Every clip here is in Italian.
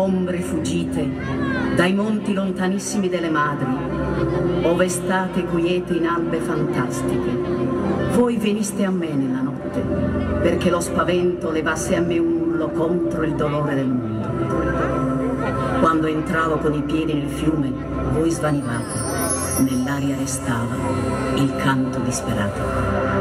ombre fuggite dai monti lontanissimi delle madri, ove state quiete in albe fantastiche, voi veniste a me nella notte, perché lo spavento levasse a me un ullo contro il dolore del mondo. Quando entravo con i piedi nel fiume, voi svanivate, nell'aria restava il canto disperato.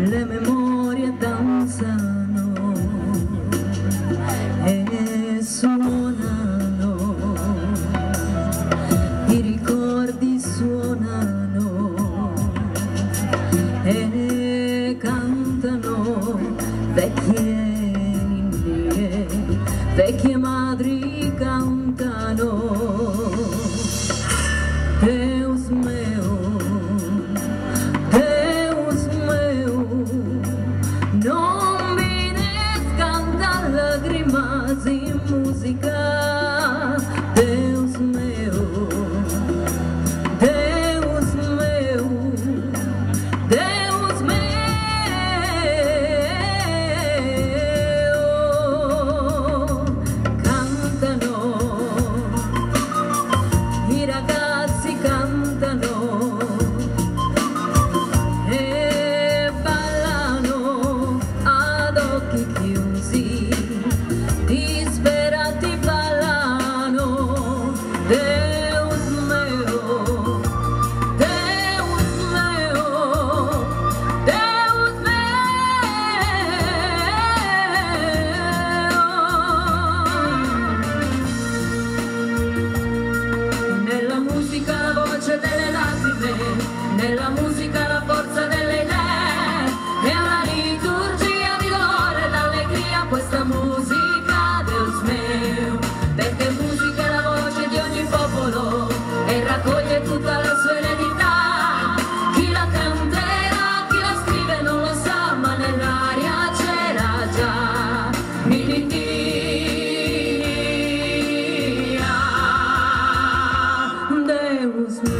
Le memorie danzano e suonano, i ricordi suonano e cantano, vecchie ninnie, vecchie madri cantano. Deus meu, non mi ne scanta lágrimas y música. Deus meu, Deus meu, Deus meu. Cantano, i ragazzi cantano e ballano ad occhi chiusi, disperati ballano. Deus meu, Deus meu, Deus meu. Nella musica la voce delle lacrime, nella musica la forza delle idee, è una liturgia di dolore, d'allegria questa musica, Deus meu, perché musica è la voce di ogni popolo e raccoglie tutta la sua eredità. Chi la canterà, chi la scrive non lo sa, ma nell'aria c'era già. Deus meu.